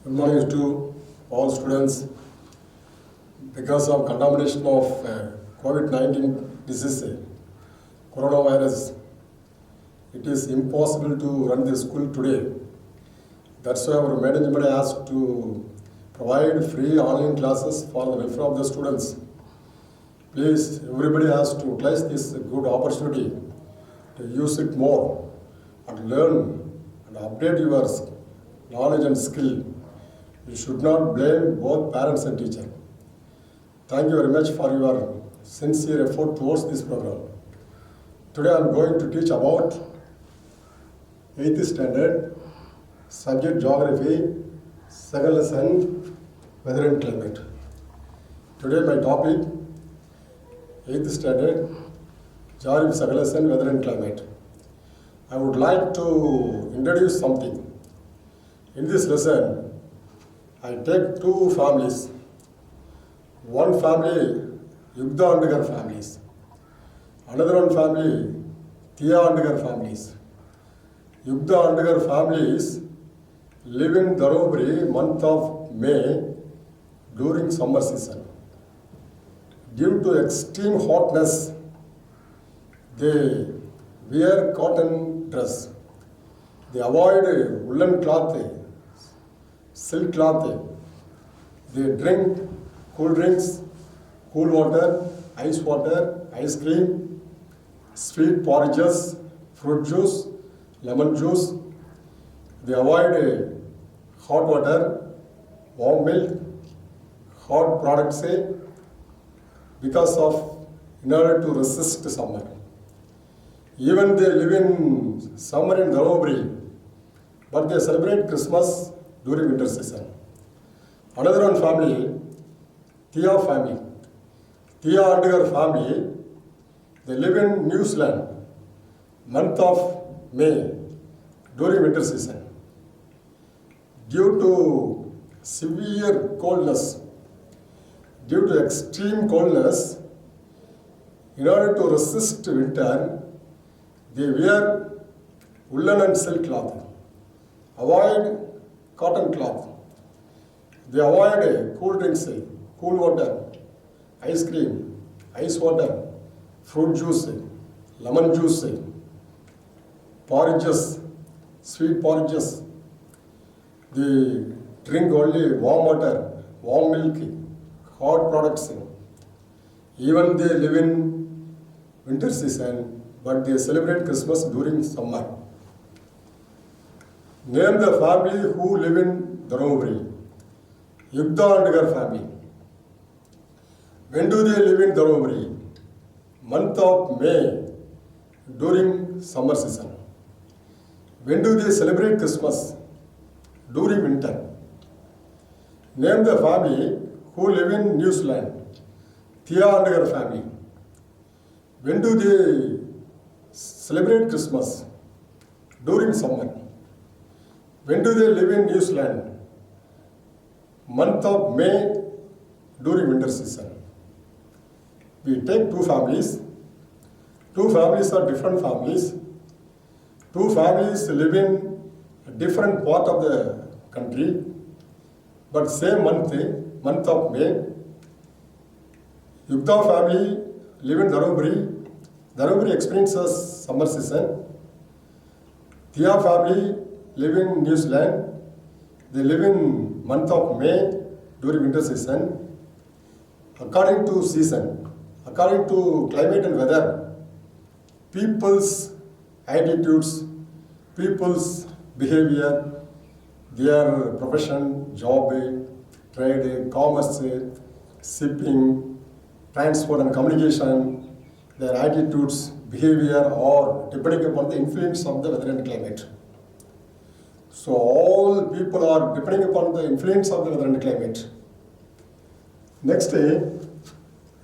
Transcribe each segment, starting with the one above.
Good morning to all students. Because of contamination of COVID-19 disease, coronavirus, it is impossible to run the school today. That's why our management asked to provide free online classes for the welfare of the students. Please, everybody has to utilize this good opportunity to use it more and learn and update your knowledge and skill. You should not blame both parents and teacher. Thank you very much for your sincere effort towards this program. Today I am going to teach about 8th standard, subject geography, second lesson, weather and climate. Today my topic, 8th standard, geography, second lesson, weather and climate. I would like to introduce something. In this lesson, I take two families. One family, Yugda and Gar families. Another one family, Tia and Gar families. Yugda and Gar families live in Dharmaburi month of May during summer season. Due to extreme hotness, they wear cotton dress. They avoid woolen cloth, silk cloth. They drink cool drinks, cool water, ice cream, sweet porridges, fruit juice, lemon juice. They avoid hot water, warm milk, hot products because of in order to resist summer. Even they live in summer in Dharmaburi, but they celebrate Christmas during winter season. Another one family, Tia family. Tia and her family, they live in New Zealand, month of May, during winter season. Due to severe coldness, due to extreme coldness, in order to resist winter, they wear woolen and silk cloth, avoid cotton cloth. They avoid cool drinks, cool water, ice cream, ice water, fruit juice, lemon juice, porridges, sweet porridges. They drink only warm water, warm milk, hot products. Even they live in winter season, but they celebrate Christmas during summer. Name the family who live in Dharmaburi. Yugda and Gar family. When do they live in Dharmaburi? Month of May, during summer season. When do they celebrate Christmas? During winter. Name the family who live in New Zealand. Tia and Gar family. When do they celebrate Christmas? During summer. When do they live in New Zealand? Month of May during winter season. We take two families. Two families are different families. Two families live in a different part of the country, but same month of May. Yugda family live in Dharmaburi. Dharmaburi experiences summer season. Tia family live in New Zealand. They live in month of May during winter season. According to season, according to climate and weather, people's attitudes, people's behavior, their profession, job, trade, commerce, shipping, transport and communication, their attitudes, behavior are depending upon the influence of the weather and climate. So all people are depending upon the influence of the weather and climate. Next,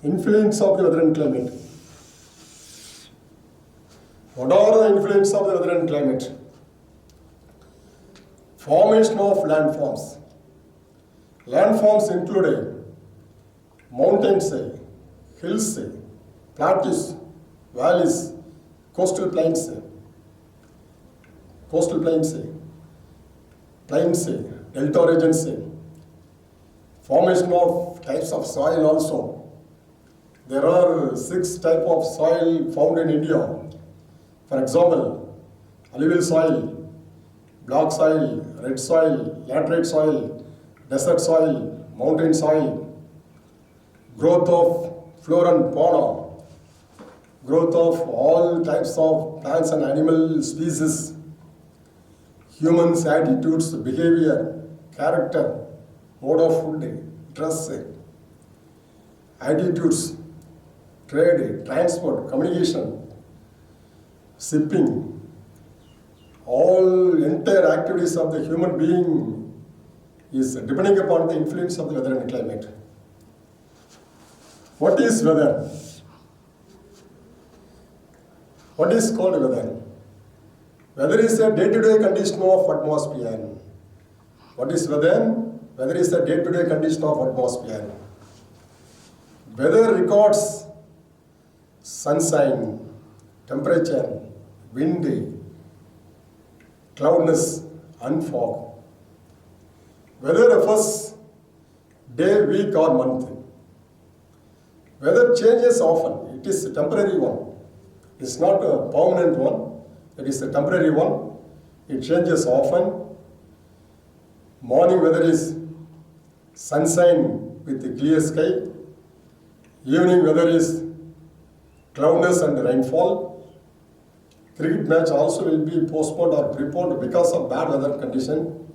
influence of the weather and climate. What are the influence of the weather and climate? Formation of landforms. Landforms include mountains, hills, plateaus, valleys, coastal plains, delta regions, formation of types of soil also. There are 6 types of soil found in India. For example, alluvial soil, black soil, red soil, laterite soil, desert soil, mountain soil, growth of flora and fauna, growth of all types of plants and animal species, humans' attitudes, behavior, character, mode of food, dress, attitudes, trade, transport, communication, shipping, all entire activities of the human being is depending upon the influence of the weather and climate. What is weather? What is called weather? Weather is a day-to-day condition of atmosphere. What is weather? Weather is a day-to-day condition of atmosphere. Weather records sunshine, temperature, wind, cloudiness, and fog. Weather refers day, week, or month. Weather changes often. It is a temporary one. It's not a permanent one. It is a temporary one. It changes often. Morning weather is sunshine with clear sky. Evening weather is cloudiness and rainfall. Cricket match also will be postponed or preponed because of bad weather condition.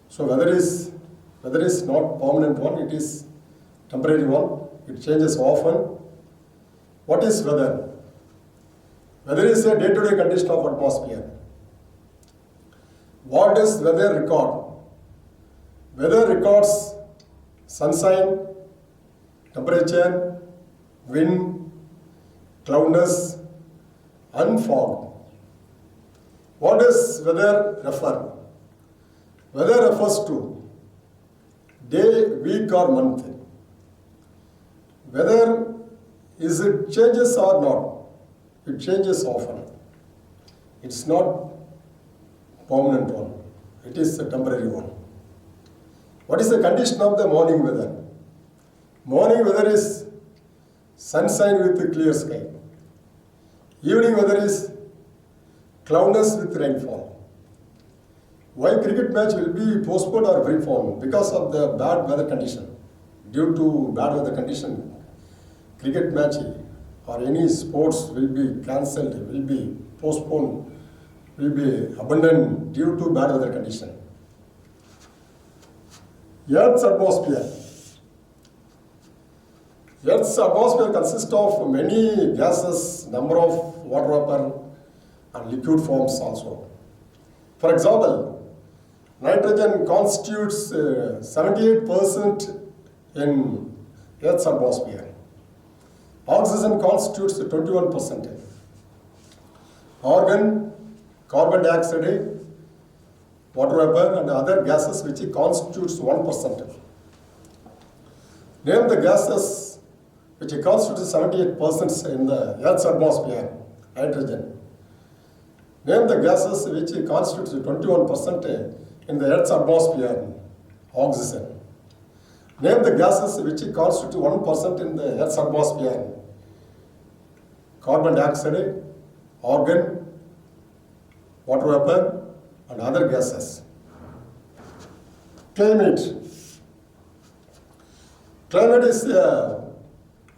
So weather is not permanent one. It is temporary one. It changes often. What is weather? Weather is a day-to-day condition of atmosphere. What does weather record? Weather records sunshine, temperature, wind, cloudiness, and fog. What does weather refer? Weather refers to day, week, or month. Whether is it changes or not? It changes often. It's not permanent one. It is a temporary one. What is the condition of the morning weather? Morning weather is sunshine with clear sky. Evening weather is cloudiness with rainfall. Why cricket match will be postponed or preponed? Because of the bad weather condition. Due to bad weather condition, cricket match or any sports will be cancelled, will be postponed, will be abandoned due to bad weather condition. Earth's atmosphere. Earth's atmosphere consists of many gases, number of water vapor and liquid forms also. For example, nitrogen constitutes 78% in Earth's atmosphere. Oxygen constitutes 21%. Argon, carbon dioxide, water vapor and other gases which constitutes 1%. Name the gases which constitutes 78% in the Earth's atmosphere. Hydrogen. Name the gases which constitutes 21% in the Earth's atmosphere. Oxygen. Name the gases which constitute 1% in the Earth's atmosphere. Carbon dioxide, argon, water vapor, and other gases. Climate. Climate is the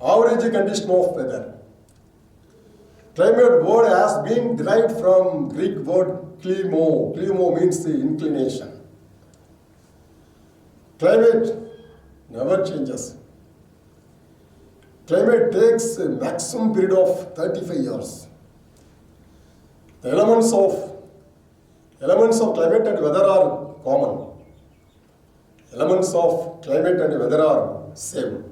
average condition of weather. Climate word has been derived from Greek word klimo. Klimo means the inclination. Climate never changes. Climate takes a maximum period of 35 years. The elements of climate and weather are common. Elements of climate and weather are same.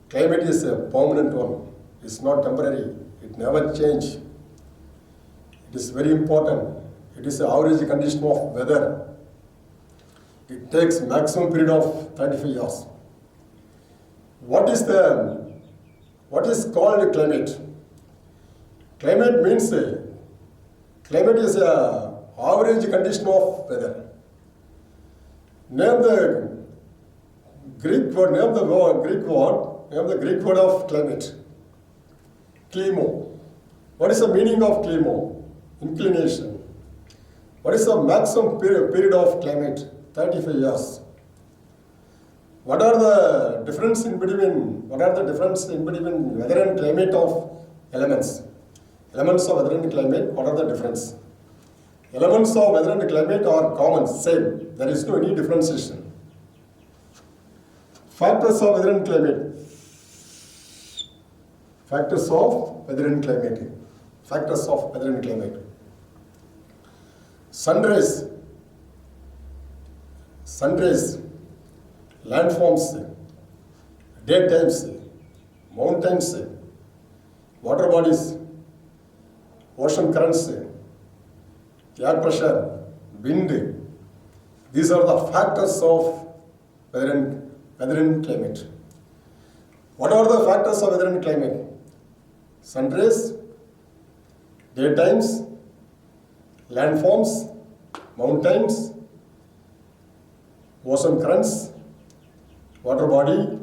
Climate is a permanent one. It's not temporary. It never changes. It is very important. It is the average condition of weather. It takes maximum period of 35 years. What is called climate? Climate means climate is a average condition of weather. Name the Greek word. Name the Greek word. Name the Greek word of climate. Klimo. What is the meaning of klimo? Inclination. What is the maximum period of climate? 35 years. What are the difference in between? What are the difference in between weather and climate of elements? Elements of weather and climate. What are the difference? Elements of weather and climate are common, same. There is no any differentiation. Factors of weather and climate. Factors of weather and climate. Factors of weather and climate. Sunrays, landforms, daytimes, mountains, water bodies, ocean currents, air pressure, wind. These are the factors of weather and climate. What are the factors of weather and climate? Sunrays, daytimes, landforms, mountains, ocean currents, water body,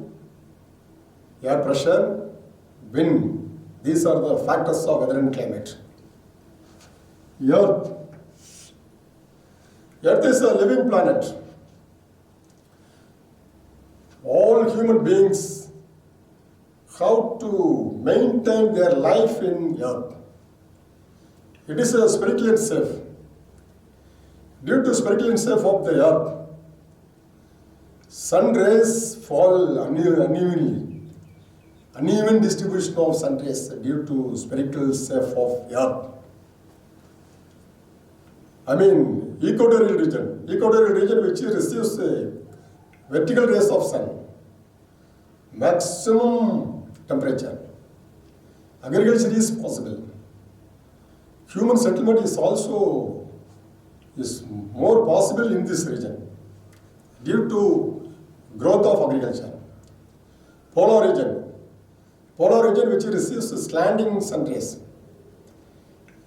air pressure, wind. These are the factors of weather and climate. Earth. Earth is a living planet. All human beings have to maintain their life in Earth. It is a spiritual and safe. Due to spiritual and safe of the Earth, sun rays fall unevenly. Uneven distribution of sun rays due to spiritual safe of Earth. Equatorial region which receives vertical rays of sun, maximum temperature. Agriculture is possible. Human settlement is more possible in this region due to growth of agriculture. Polar region which receives slanting sun rays,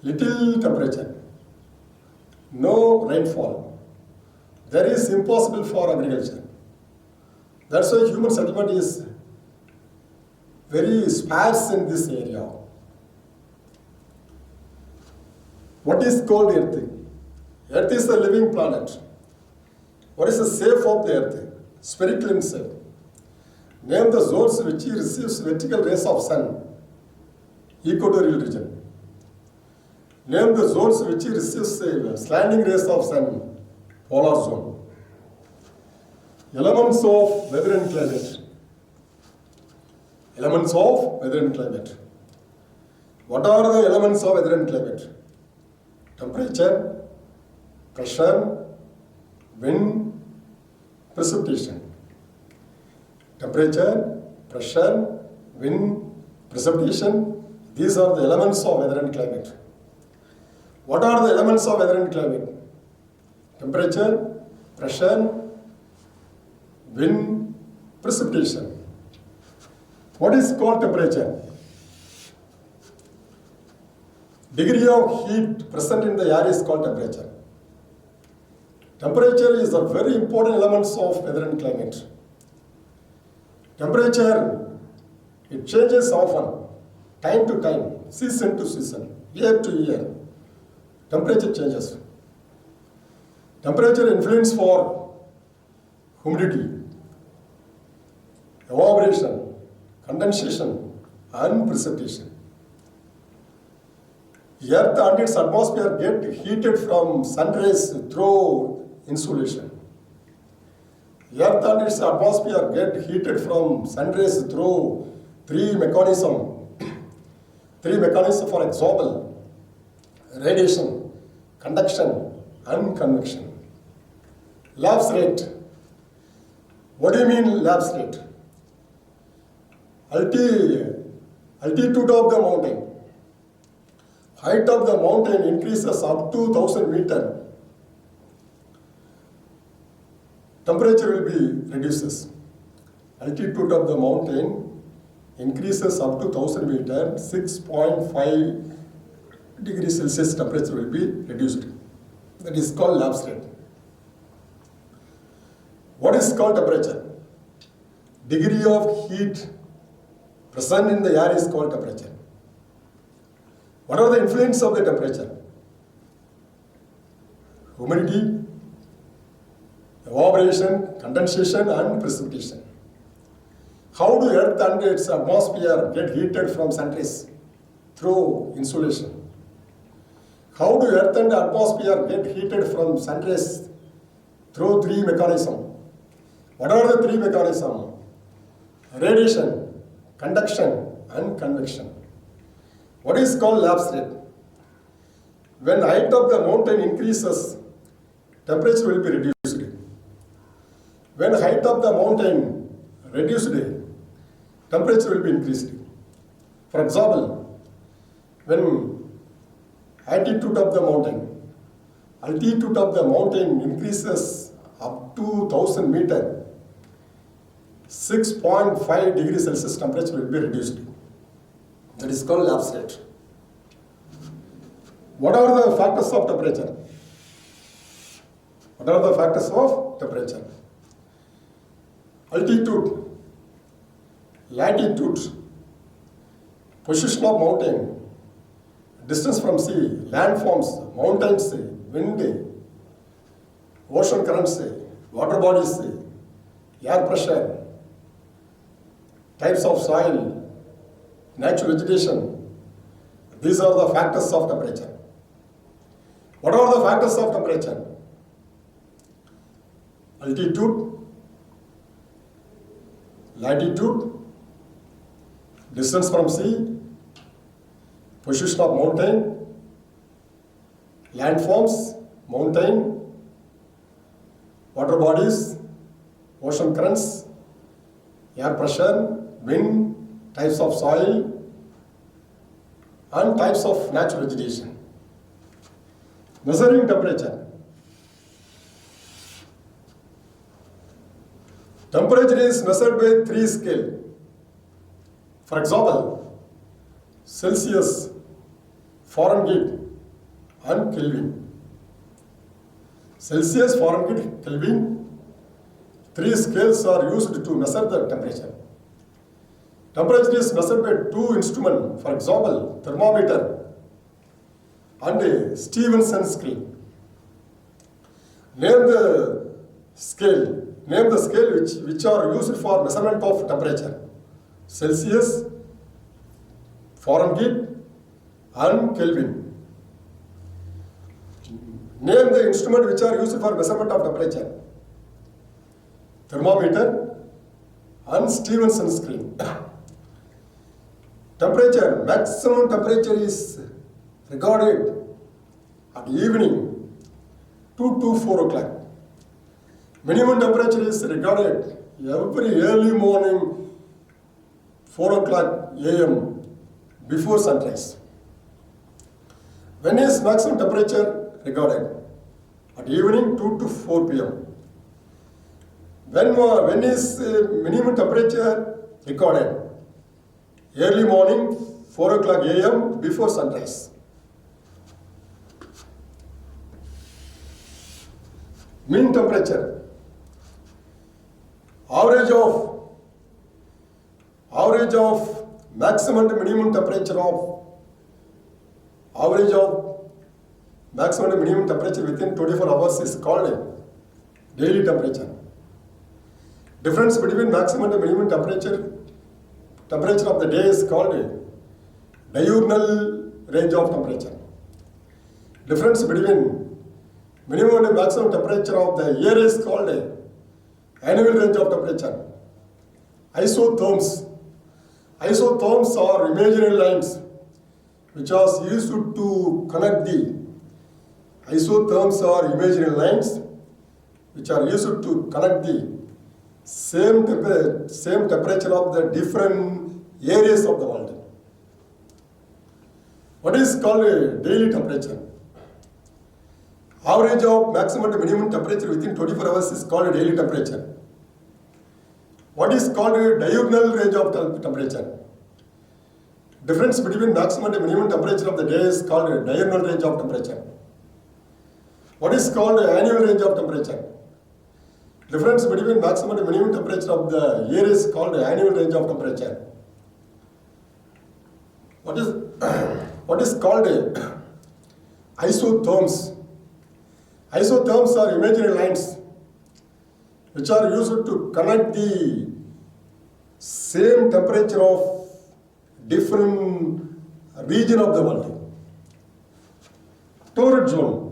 little temperature, no rainfall. That is impossible for agriculture. That's why human settlement is very sparse in this area. What is called Earth? Earth is a living planet. What is the safe of the Earth? Spiritual and safe. Name the zones which receives vertical rays of sun. Equatorial region. Name the zones which receives slanting rays of sun. Polar zone. Elements of weather and climate. Elements of weather and climate. What are the elements of weather and climate? Temperature, pressure, wind, precipitation. Temperature, pressure, wind, precipitation. These are the elements of weather and climate. What are the elements of weather and climate? Temperature, pressure, wind, precipitation. What is called temperature? Degree of heat present in the air is called temperature. Temperature is a very important element of weather and climate. Temperature, it changes often, time to time, season to season, year to year. Temperature changes. Temperature influence for humidity, evaporation, condensation, and precipitation. Earth and its atmosphere get heated from sun rays through insolation. Earth and its atmosphere get heated from sun rays through three mechanisms for example: radiation, conduction, and convection. Lapse rate. What do you mean lapse rate? Altitude of the mountain. Height of the mountain increases up to 1000 meters. Temperature will be reduces. Altitude of the mountain increases up to 1000 meters, 6.5 degrees Celsius temperature will be reduced. That is called lapse rate. What is called temperature? Degree of heat present in the air is called temperature. What are the influences of the temperature? Humidity, evaporation, condensation, and precipitation. How do Earth and its atmosphere get heated from sun rays? Through insolation. How do Earth and atmosphere get heated from sun rays? Through three mechanisms. What are the three mechanisms? Radiation, conduction, and convection. What is called lapse rate? When height of the mountain increases, temperature will be reduced. When height of the mountain reduced, temperature will be increased. For example, when altitude of the mountain increases up to 1000 meters, 6.5 degrees Celsius temperature will be reduced. That is called lapse rate. What are the factors of temperature? What are the factors of temperature? Altitude, latitude, position of mountain, distance from sea, landforms, mountains, wind, ocean currents, water bodies, air pressure, types of soil, natural vegetation. These are the factors of temperature. What are the factors of temperature? Altitude, latitude, distance from sea, position of mountain, landforms, mountain, water bodies, ocean currents, air pressure, wind, types of soil, and types of natural vegetation. Measuring temperature. Temperature is measured by three scales. For example, Celsius, Fahrenheit, and Kelvin. Celsius, Fahrenheit, Kelvin, three scales are used to measure the temperature. Temperature is measured by two instruments, for example, thermometer and a Stevenson scale. Name the scale which are used for measurement of temperature. Celsius, Fahrenheit, and Kelvin. Name the instrument which are used for measurement of temperature. Thermometer and Stevenson scale. Temperature, maximum temperature is recorded at evening 2 to 4 o'clock. Minimum temperature is recorded every early morning 4 o'clock AM before sunrise. When is maximum temperature recorded? At evening 2 to 4 PM. When is minimum temperature recorded? Early morning 4 o'clock AM before sunrise. Mean temperature. Average of maximum and minimum temperature within 24 hours is called daily temperature. Difference between maximum and minimum temperature of the day is called diurnal range of temperature. Difference between minimum and maximum temperature of the year is called annual range of temperature. Isotherms. Isotherms are imaginary lines which are used to connect the same temperature of the different areas of the world. What is called a daily temperature? Average of maximum and minimum temperature within 24 hours is called a daily temperature. What is called a diurnal range of temperature? Difference between maximum and minimum temperature of the day is called a diurnal range of temperature. What is called an annual range of temperature? Difference between maximum and minimum temperature of the air is called the annual range of temperature. What is called isotherms? Isotherms are imaginary lines which are used to connect the same temperature of different region of the world. Torrid zone.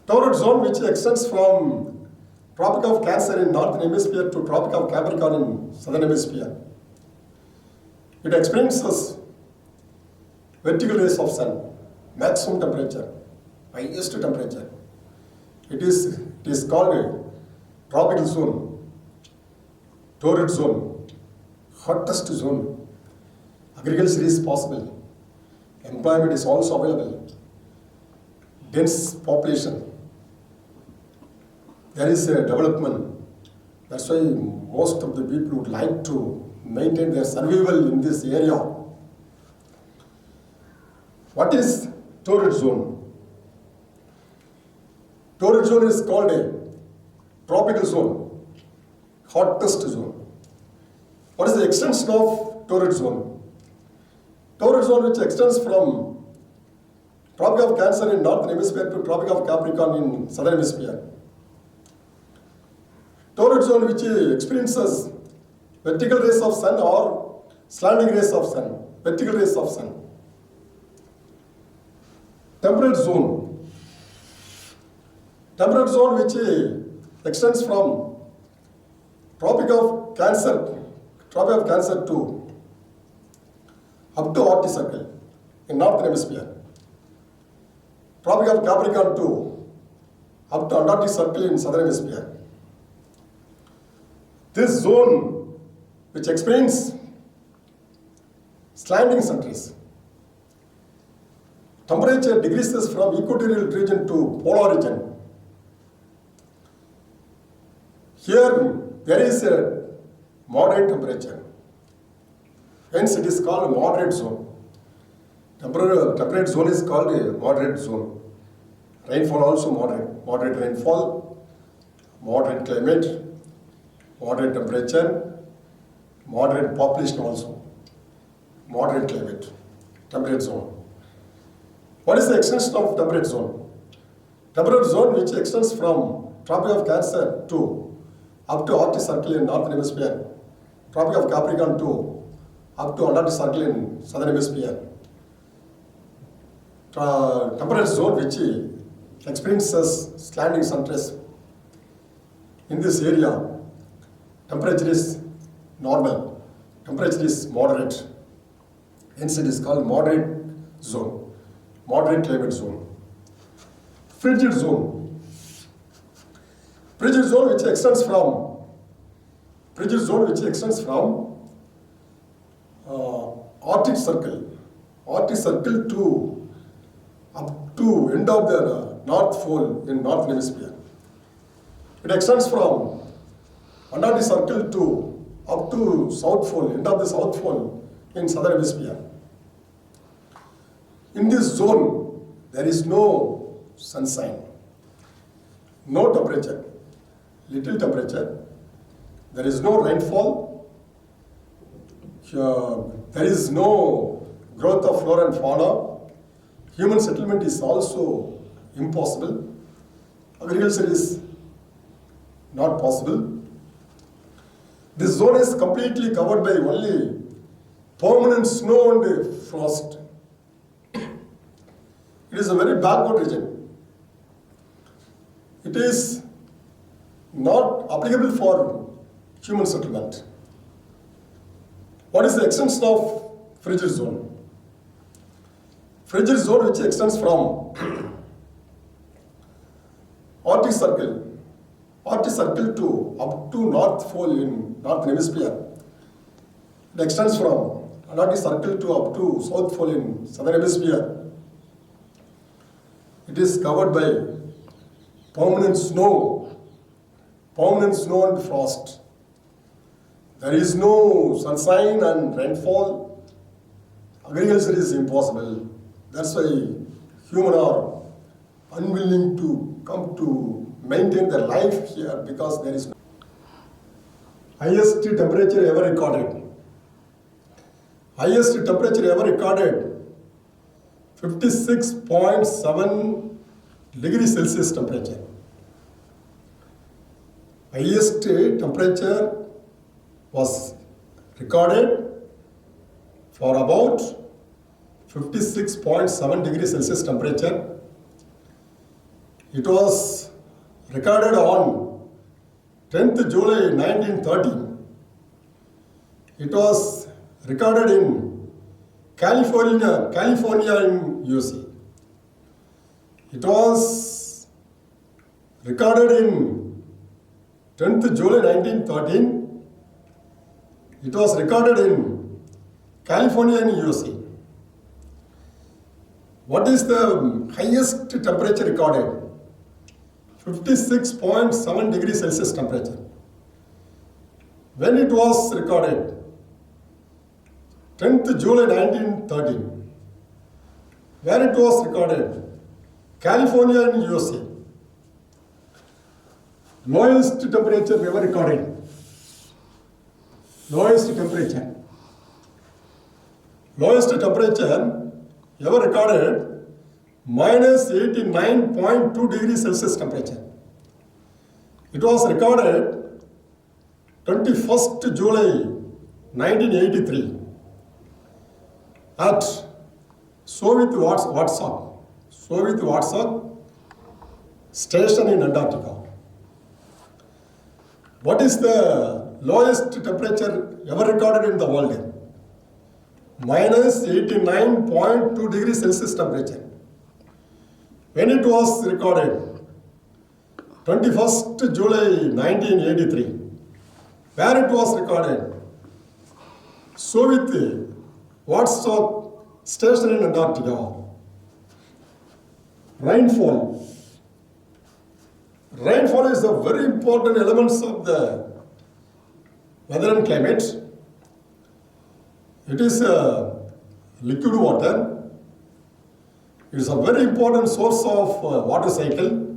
Torrid zone which extends from Tropic of Cancer in Northern Hemisphere to Tropic of Capricorn in Southern Hemisphere. It experiences vertical rays of sun, maximum temperature, highest temperature. It is called a tropical zone, torrid zone, hottest zone. Agriculture is possible. Employment is also available. Dense population. There is a development. That's why most of the people would like to maintain their survival in this area. What is torrid zone? Torrid zone is called a tropical zone, hottest zone. What is the extension of torrid zone? Torrid zone which extends from Tropic of Cancer in Northern Hemisphere to Tropic of Capricorn in Southern Hemisphere. Torrid zone which experiences vertical rays of sun or slanting rays of sun, vertical rays of sun. Temperate zone. Temperate zone which extends from Tropic of Cancer to up to Arctic Circle in Northern Hemisphere. Tropic of Capricorn to up to Antarctic Circle in Southern Hemisphere. This zone which experiences slanting sun rays. Temperature decreases from equatorial region to polar region. Here there is a moderate temperature. Hence it is called a moderate zone. Temperate zone is called a moderate zone. Rainfall also moderate. Moderate rainfall, moderate climate, moderate temperature, moderate population also. Moderate climate. Temperate zone. What is the extension of temperate zone? Temperate zone which extends from Tropic of Cancer to up to Arctic Circle in Northern Hemisphere, Tropic of Capricorn to up to Antarctic Circle in Southern Hemisphere. Temperate zone which experiences slanting sun rays. In this area, temperature is normal, temperature is moderate. Hence it is called moderate zone, moderate climate zone. Frigid zone. Frigid zone which extends from Arctic Circle to up to end of the North Pole in Northern Hemisphere. It extends from Antarctic Circle to up to South Pole, end of the South Pole in Southern Hemisphere. In this zone, there is no sunshine, no temperature, little temperature, there is no rainfall, there is no growth of flora and fauna, human settlement is also impossible, agriculture is not possible. This zone is completely covered by only permanent snow and frost. It is a very backward region. It is not applicable for human settlement. What is the extension of frigid zone? Frigid zone which extends from Arctic Circle to up to North Pole in Northern Hemisphere. It extends from Antarctic Circle to up to South Pole in Southern Hemisphere. It is covered by permanent snow and frost. There is no sunshine and rainfall. Agriculture is impossible. That's why humans are unwilling to come to maintain their life here because there is no highest temperature ever recorded. Highest temperature ever recorded, 56.7 degrees Celsius temperature. Highest temperature was recorded for about 56.7 degrees Celsius temperature. It was recorded on 10th July 1913. It was recorded in California in USA. It was recorded in 10th July 1913. It was recorded in California in USA. What is the highest temperature recorded? 56.7 degrees Celsius temperature. When it was recorded? 10th July 1913. Where it was recorded? California in USA. Lowest temperature ever recorded. Lowest temperature. Lowest temperature ever recorded, minus 89.2 degrees Celsius temperature. It was recorded 21st July 1983 at Soviet Warsaw station in Antarctica. What is the lowest temperature ever recorded in the world? Minus 89.2 degrees Celsius temperature. When it was recorded? 21st July 1983. Where it was recorded? Soviet Warsaw station in Antarctica. Rainfall. Rainfall is a very important element of the weather and climate. It is a liquid water. It is a very important source of water cycle.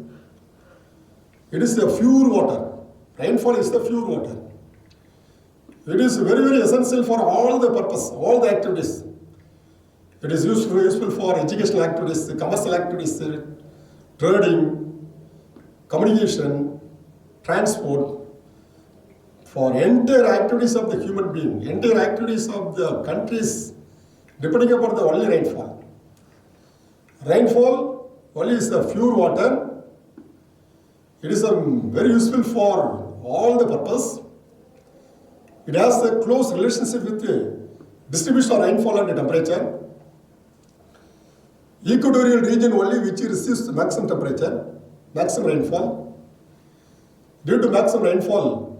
It is a pure water. Rainfall is the pure water. It is very, very essential for all the purpose, all the activities. It is useful for educational activities, commercial activities, trading, communication, transport, for entire activities of the human being, entire activities of the countries, depending upon the only rainfall. Rainfall only is the pure water. It is very useful for all the purpose. It has a close relationship with the distribution of rainfall and the temperature. Equatorial region only which receives maximum temperature, maximum rainfall. Due to maximum rainfall,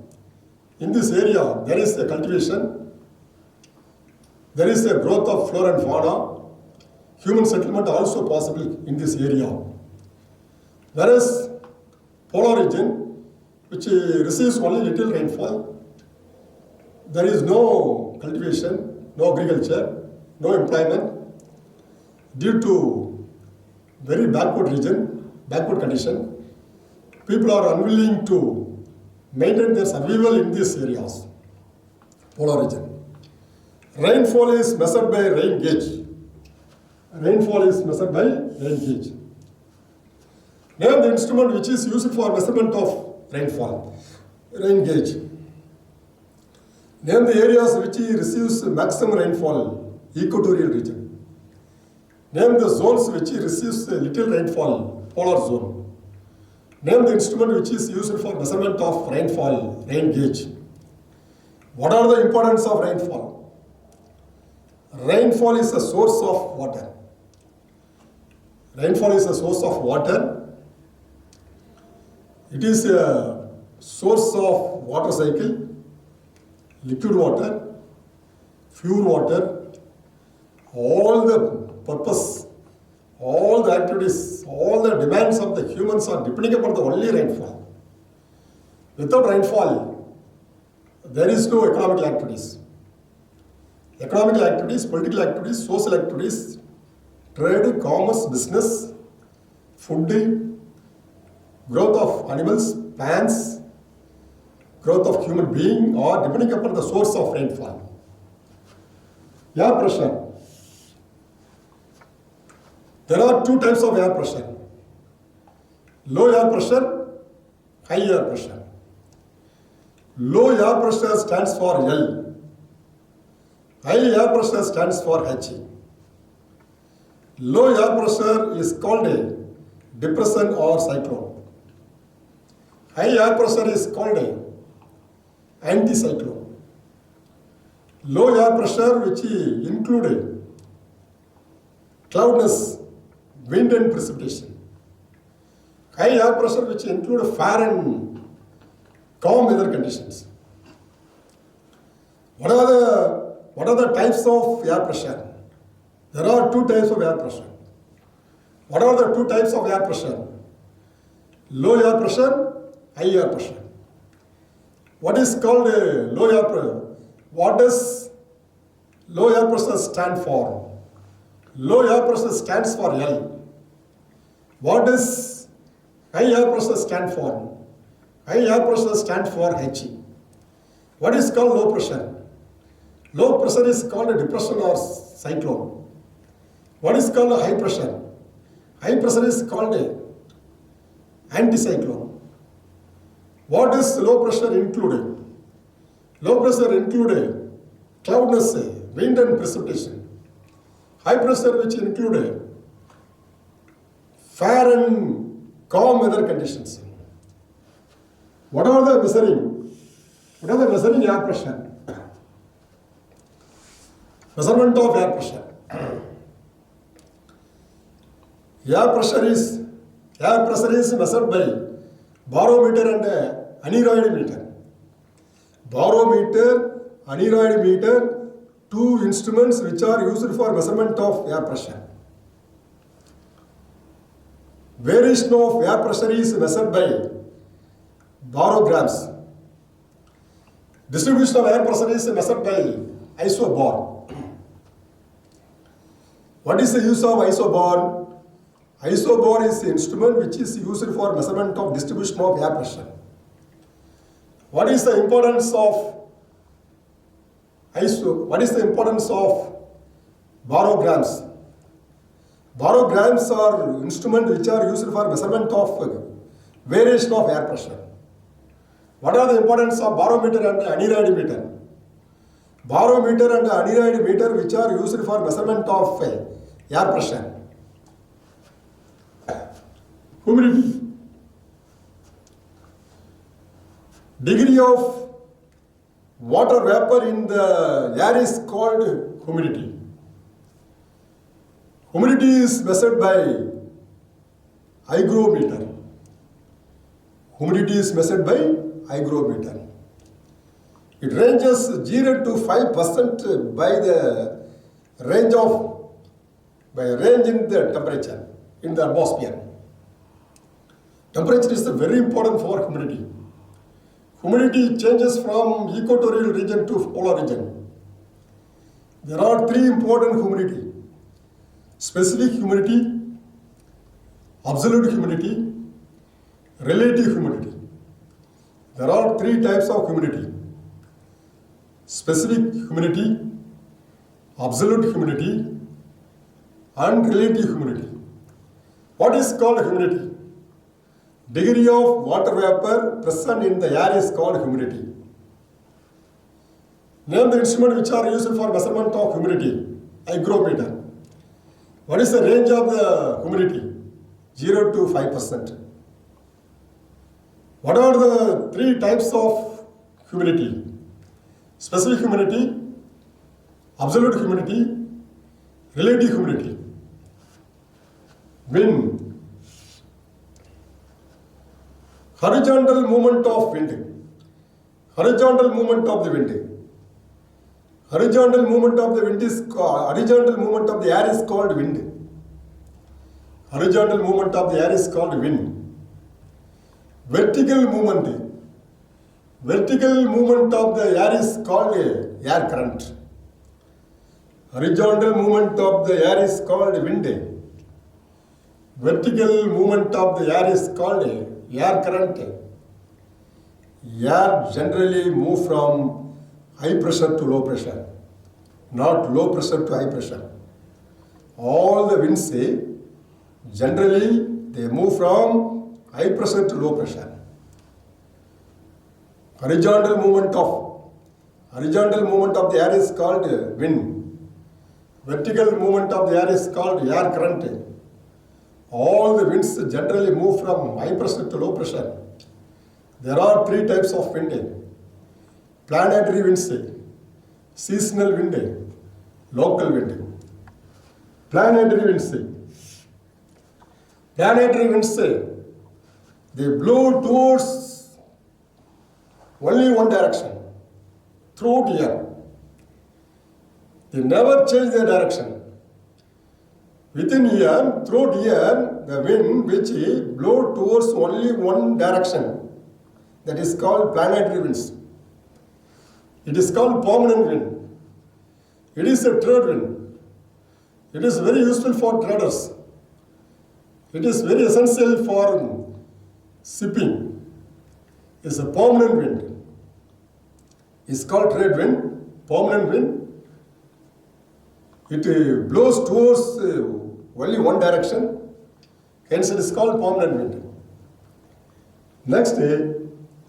in this area there is a cultivation, there is a growth of flora and fauna, human settlement also possible in this area. Whereas polar region, which receives only little rainfall, there is no cultivation, no agriculture, no employment, due to very backward region, backward condition. People are unwilling to maintain their survival in these areas, polar region. Rainfall is measured by rain gauge. Rainfall is measured by rain gauge. Name the instrument which is used for measurement of rainfall. Rain gauge. Name the areas which receives maximum rainfall. Equatorial region. Name the zones which receives little rainfall. Polar zone. Name the instrument which is used for measurement of rainfall. Rain gauge. What are the importance of rainfall? Rainfall is a source of water. Rainfall is a source of water. It is a source of water cycle, liquid water, pure water. All the purpose, all the activities, all the demands of the humans are depending upon the only rainfall. Without rainfall, there is no economic activities. Economical activities, political activities, social activities, trade, commerce, business, food, growth of animals, plants, growth of human being, or depending upon the source of rainfall. Air pressure. There are two types of air pressure. Low air pressure, high air pressure. Low air pressure stands for L. High air pressure stands for H. Low air pressure is called a depression or cyclone. High air pressure is called a anticyclone. Low air pressure, which include cloudiness, wind and precipitation. High air pressure, which include fair and calm weather conditions. What are the types of air pressure? There are two types of air pressure. What are the two types of air pressure? Low air pressure, high air pressure. What is called a low air pressure? What does low air pressure stand for? Low air pressure stands for L. What does high air pressure stand for? High air pressure stands for H. What is called low pressure? Low pressure is called a depression or cyclone. What is called a high pressure? High pressure is called a anticyclone. What does low pressure include? Low pressure include cloudiness, wind and precipitation. High pressure, which include fair and calm weather conditions. What are the measuring? What are the measuring air pressure? Measurement of air pressure. Air pressure is measured by barometer and aneroid meter. Barometer, aneroid meter, two instruments which are used for measurement of air pressure. Variation of air pressure is measured by barograms. Distribution of air pressure is measured by isobar. What is the use of isobar? Isobar is the instrument which is used for measurement of distribution of air pressure. What is the importance of barograms? Barograms are instruments which are used for measurement of variation of air pressure. What are the importance of barometer and aneroid meter? Barometer and aneroid meter, which are used for measurement of air pressure. Humidity. Degree of water vapor in the air is called humidity. Humidity is measured by hygrometer. Humidity is measured by hygrometer. It ranges 0 to 5% by the range in the temperature in the atmosphere. Temperature is very important for humidity. Humidity changes from equatorial region to polar region. There are three important humidity: specific humidity, absolute humidity, relative humidity. There are three types of humidity: specific humidity, absolute humidity, and relative humidity. What is called humidity? Degree of water vapor present in the air is called humidity. Name the instrument which are used for measurement of humidity. Hygrometer. What is the range of the humidity? 0 to 5%. What are the three types of humidity? Specific humidity, absolute humidity, relative humidity. Wind. Horizontal movement of wind. Horizontal movement of the wind. Horizontal movement of the wind is horizontal movement of the air is called wind. Horizontal movement of the air is called wind. Vertical movement. Vertical movement of the air is called air current. Horizontal movement of the air is called wind. Vertical movement of the air is called air current. Air generally move from high pressure to low pressure, not low pressure to high pressure. All the winds generally they move from high pressure to low pressure. Horizontal movement of the air is called wind. Vertical movement of the air is called air current. All the winds generally move from high pressure to low pressure. There are three types of wind. Planetary winds, seasonal wind, local wind. Planetary winds, they blow towards only one direction throughout the year. They never change their direction. Within year, throughout year, the wind which blow towards only one direction, that is called planetary winds. It is called permanent wind. It is a trade wind. It is very useful for traders. It is very essential for shipping. It is a permanent wind. It is called trade wind, permanent wind. It blows towards only one direction, hence it is called permanent wind. Next,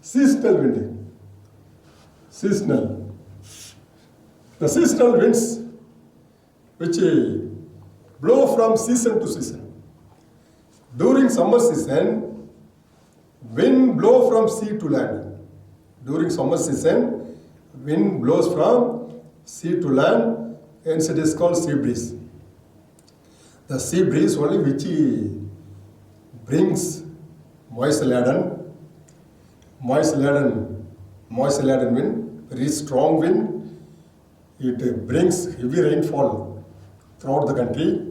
seasonal wind. Seasonal. The seasonal winds which blow from season to season. During summer season, wind blow from sea to land. During summer season, wind blows from sea to land, hence it is called sea breeze. The sea breeze only which brings moisture-laden wind, very strong wind. It brings heavy rainfall throughout the country.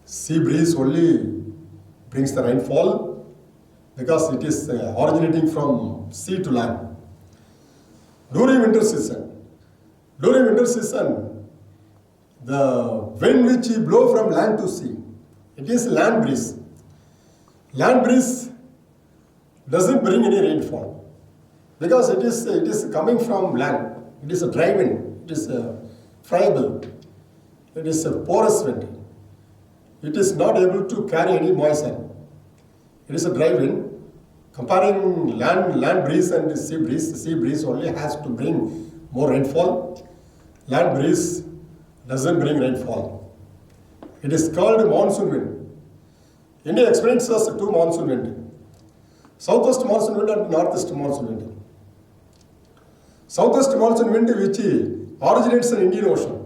Sea breeze only brings the rainfall because it is originating from sea to land. During winter season, the wind which blow from land to sea, it is land breeze. Land breeze doesn't bring any rainfall because it is coming from land. It is a dry wind. It is a friable. It is a porous wind. It is not able to carry any moisture. It is a dry wind. Comparing land breeze and sea breeze only has to bring more rainfall. Land breeze doesn't bring rainfall. It is called monsoon wind. India experiences two monsoon wind. Southwest monsoon wind and northwest monsoon wind. Southwest monsoon wind which originates in Indian Ocean.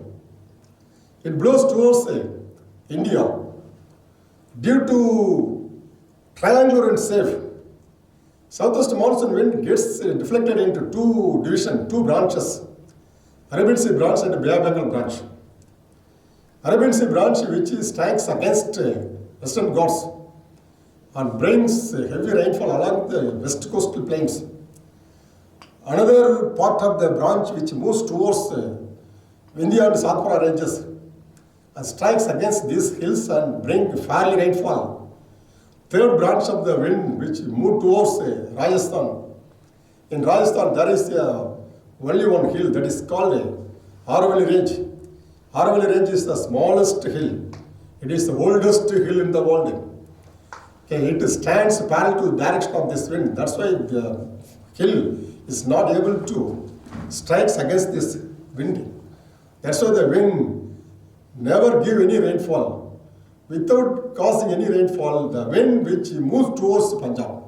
It blows towards India. Due to triangular and safe, Southwest monsoon wind gets deflected into two branches, Arabian Sea branch and Bay of Bengal branch. Arabian Sea branch which strikes against Western Ghats and brings heavy rainfall along the west coastal plains. Another part of the branch which moves towards Vindhya and Satpura ranges and strikes against these hills and bring fairly rainfall. Third branch of the wind which move towards Rajasthan. In Rajasthan there is only one hill that is called Aravalli Range. Aravalli Range is the smallest hill. It is the oldest hill in the world. Okay, it stands parallel to the direction of this wind. That's why the hill is not able to strike against this wind. That's why the wind never give any rainfall. Without causing any rainfall, the wind which moves towards Punjab.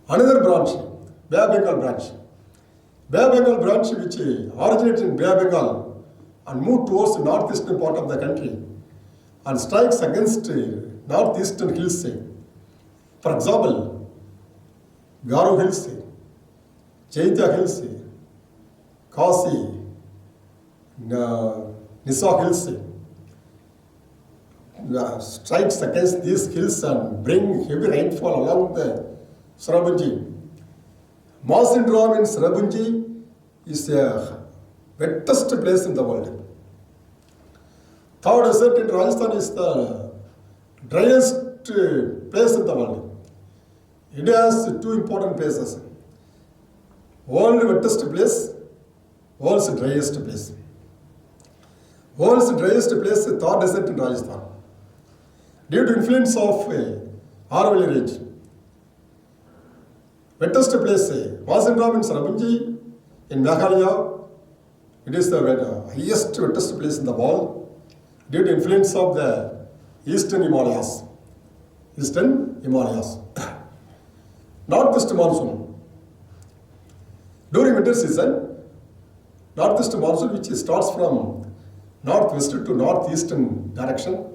Another branch, Bay of Bengal branch. Bay of Bengal branch which originates in Bay of Bengal and move towards the northeastern part of the country and strikes against northeastern hills. For example, Garo Hills, Chaitya Hills, Kasi, Nisa Hills, strikes against these hills and bring heavy rainfall along the Sarabanji. Moss syndrome in Sarabanji is the wettest place in the world. Third desert in Rajasthan is the driest place in the world. India has two important places. World wettest place, world's driest place. World's driest place is Thar Desert in Rajasthan. Due to influence of Aravalli Range. Wettest place, Monsoon Wind in Sarapunji in Meghalaya. It is the highest wettest place in the world due to influence of the Eastern Himalayas. Eastern Himalayas. Northwest monsoon. During winter season, northwest monsoon, which starts from northwest to northeastern direction,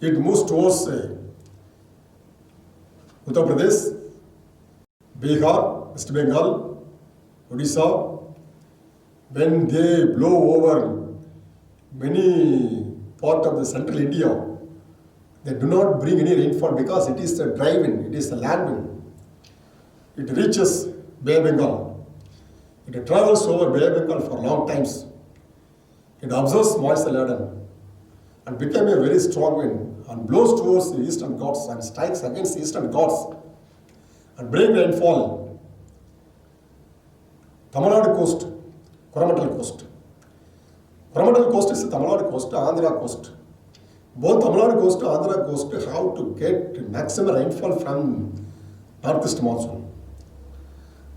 it moves towards Uttar Pradesh, Bihar, West Bengal, Odisha. When they blow over many parts of the central India, they do not bring any rainfall because it is a dry wind, it is a land wind. It reaches Bay of Bengal. It travels over Bay of Bengal for long times. It absorbs moisture laden and becomes a very strong wind and blows towards the eastern Ghats and strikes against the eastern Ghats and bring rainfall. Tamil Nadu coast, Coromandel coast. Coromandel coast is the Tamil Nadu coast, Andhra coast. Both Tamil Nadu coast and Andhra coast have to get maximum rainfall from northeast monsoon.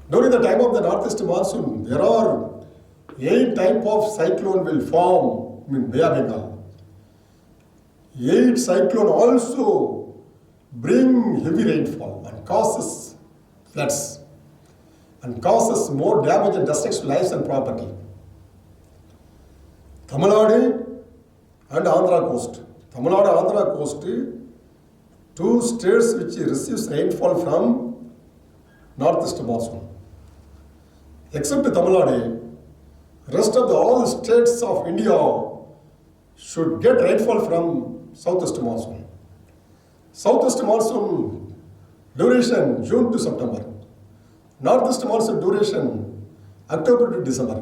During the time of the northeast monsoon, there are 8 types of cyclone will form in Bay of Bengal. 8 cyclone also bring heavy rainfall and causes floods and causes more damage and destruction to lives and property. Tamil Nadu and Andhra coast. Tamil Nadu and Andhra coast, 2 states which receives rainfall from northeast monsoon. Except Tamil Nadu, rest of all states of India should get rainfall from southwest monsoon. Southwest monsoon duration June to September. Northeast monsoon duration October to December.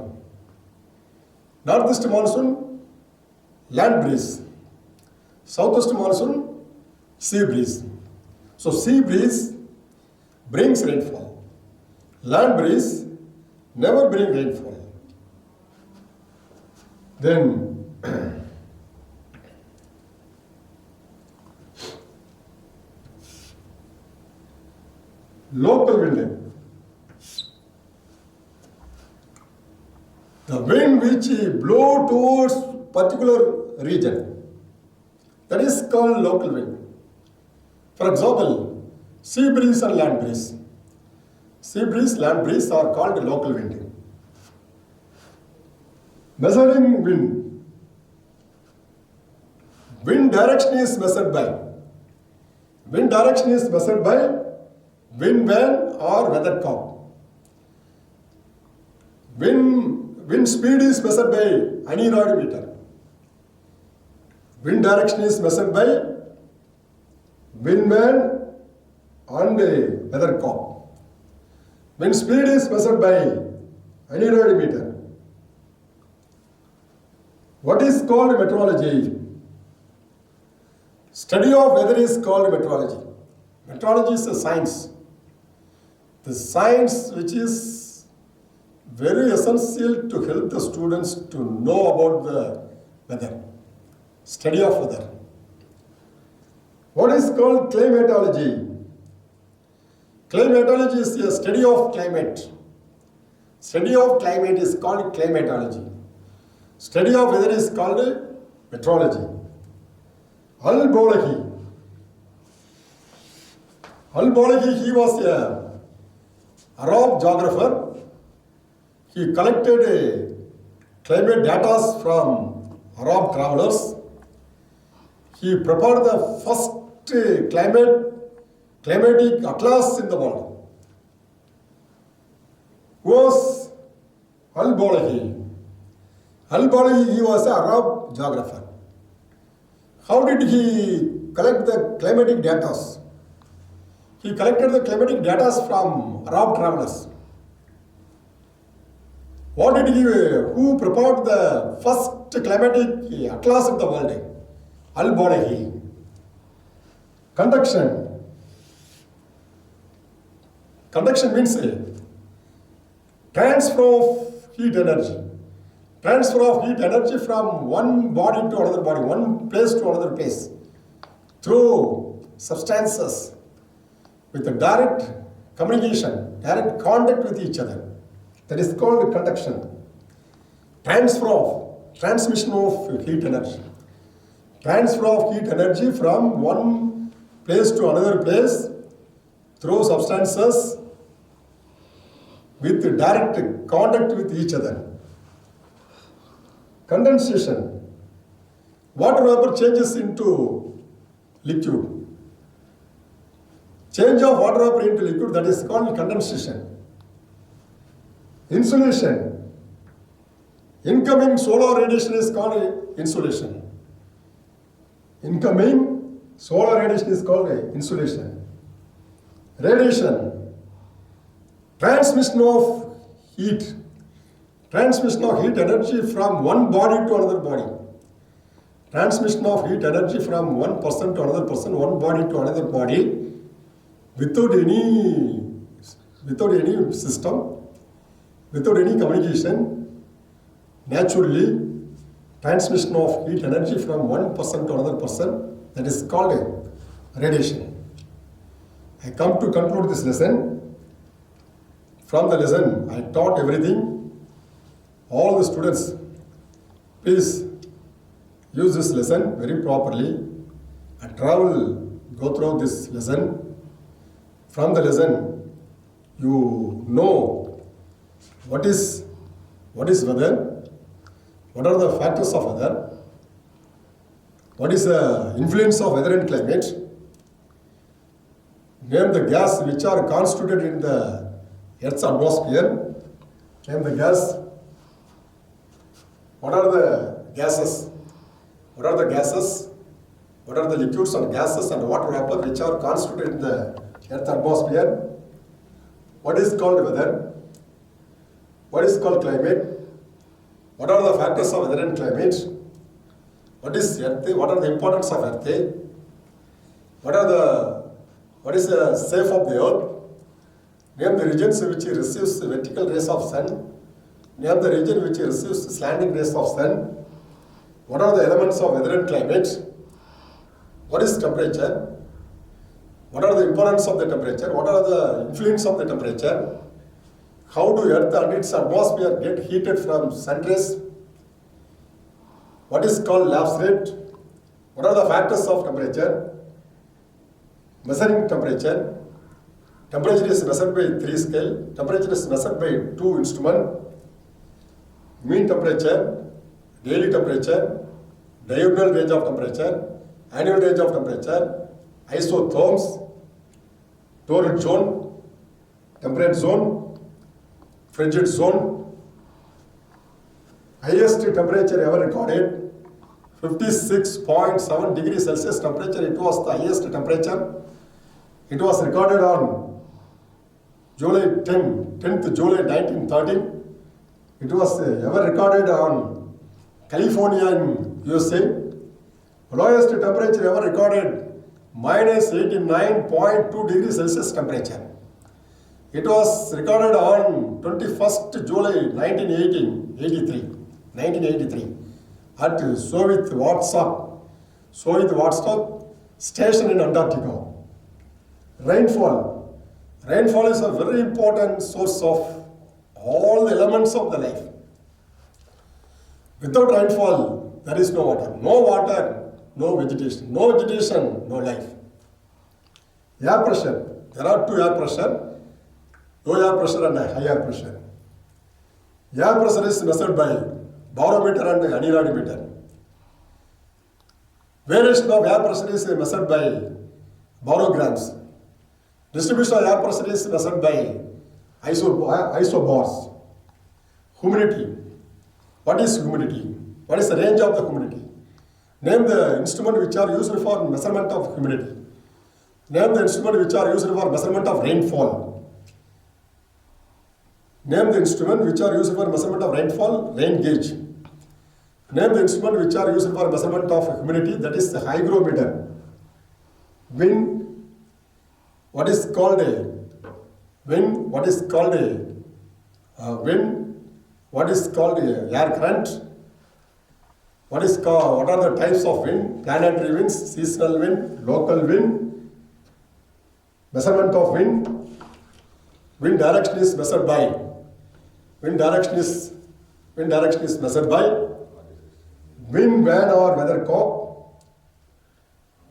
Northeast monsoon land breeze. Southwest monsoon sea breeze. So sea breeze brings rainfall. Land breeze never bring rainfall. Then local wind. The wind which blow towards particular region, that is called local wind. For example, sea breeze and land breeze. Sea breeze, land breeze are called local wind. Measuring wind. Wind direction is measured by. Wind direction is measured by wind vane or weathercock. Wind speed is measured by aneroidometer. Wind direction is measured by wind vane and weathercock. Wind speed is measured by aneroidometer. What is called meteorology? Study of weather is called meteorology. Meteorology is a science. The science which is very essential to help the students to know about the weather. Study of weather. What is called climatology? Climatology is a study of climate. Study of climate is called climatology. Study of weather is called meteorology. Al-Bolahi, he was an Arab geographer. He collected climate data from Arab travelers. He prepared the first climatic atlas in the world. Who was Al-Bolahi? Al-Bolahi, he was an Arab geographer. How did he collect the climatic data? He collected the climatic data from Arab travelers. Who prepared the first climatic atlas of the world? Al-Bolahi. Conduction. Conduction means transfer of heat energy. Transfer of heat energy from one body to another body, one place to another place, through substances with a direct communication, direct contact with each other. That is called conduction. Transmission of heat energy. Transfer of heat energy from one place to another place through substances with direct contact with each other. Condensation. Water vapor changes into liquid. Change of water vapor into liquid, that is called condensation. Insolation. Incoming solar radiation is called insolation. Incoming solar radiation is called insolation. Radiation. Transmission of heat. Transmission of heat energy from one body to another body. Transmission of heat energy from one person to another person, one body to another body, without any system, without any communication. Naturally, transmission of heat energy from one person to another person, that is called radiation. I come to conclude this lesson. From the lesson, I taught everything. All the students, please use this lesson very properly and go through this lesson. From the lesson, you know what is weather, what are the factors of weather, what is the influence of weather and climate, name the gas which are constituted in the Earth's atmosphere, name the gas. What are the gases? What are the gases? What are the liquids and gases and water vapor which are constituted in the Earth's atmosphere? What is called weather? What is called climate? What are the factors of weather and climate? What is Earth? What are the importance of Earth? What is the shape of the Earth? Name the regions which receives vertical rays of sun. Name the region which receives slanting rays of sun. What are the elements of weather and climate? What is temperature? What are the importance of the temperature? What are the influence of the temperature? How do Earth and its atmosphere get heated from sun rays? What is called lapse rate? What are the factors of temperature? Measuring temperature. Temperature is measured by 3 scale. Temperature is measured by 2 instruments. Mean temperature, daily temperature, diurnal range of temperature, annual range of temperature, isotherms, torrid zone, temperate zone, frigid zone. Highest temperature ever recorded, 56.7 degrees Celsius temperature. It was the highest temperature. It was recorded on July 10th July 1913. It was ever recorded on California in USA. Lowest temperature ever recorded, minus 89.2 degrees Celsius temperature. It was recorded on 21st July 1983 at Soviet Vostok station in Antarctica. Rainfall. Rainfall is a very important source of all the elements of the life. Without rainfall, there is no water. No water, no vegetation. No vegetation, no life. Air pressure. There are 2 air pressure. Low air pressure and high air pressure. Air pressure is measured by barometer and anerometer. Variation of air pressure is measured by barograms. Distribution of air pressure is measured by isobars. Humidity. What is humidity? What is the range of the humidity? Name the instrument which are used for measurement of humidity. Name the instrument which are used for measurement of rainfall. Name the instrument which are used for measurement of rainfall, rain gauge. Name the instrument which are used for measurement of humidity, that is the hygrometer. wind, what is called a wind, what is called a wind, what is called a air current, what are the types of wind, planetary winds, seasonal wind, local wind, measurement of wind, wind direction is measured by, wind direction is measured by wind, van or weathercock.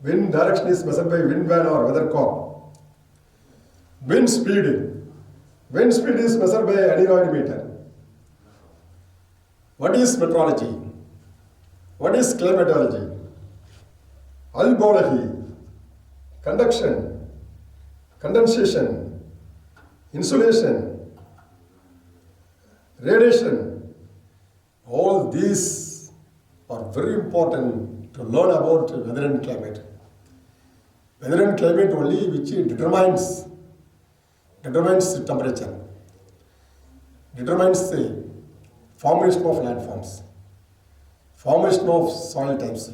Wind direction is measured by wind, van or weathercock. Wind speed is measured by aneroid meter. What is meteorology? What is climatology? Albedo, conduction, condensation, insulation, radiation. All these are very important to learn about weather and climate. Weather and climate only which determines the temperature, determines the formation of landforms, formation of soil types,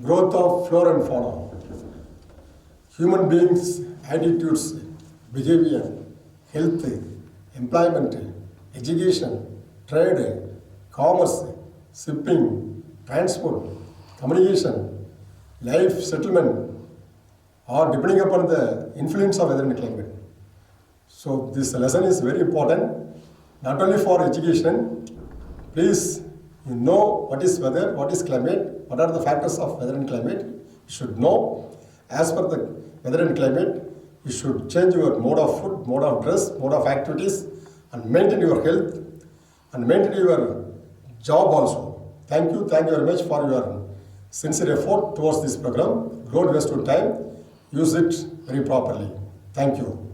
growth of flora and fauna, human beings' attitudes, behavior, health, employment, education, trade, commerce, shipping, transport, communication, life settlement are depending upon the influence of weather and climate. So this lesson is very important, not only for education. Please, you know what is weather, what is climate, what are the factors of weather and climate. You should know. As per the weather and climate, you should change your mode of food, mode of dress, mode of activities, and maintain your health, and maintain your job also. Thank you very much for your sincere effort towards this program. Don't waste your time. Use it very properly. Thank you.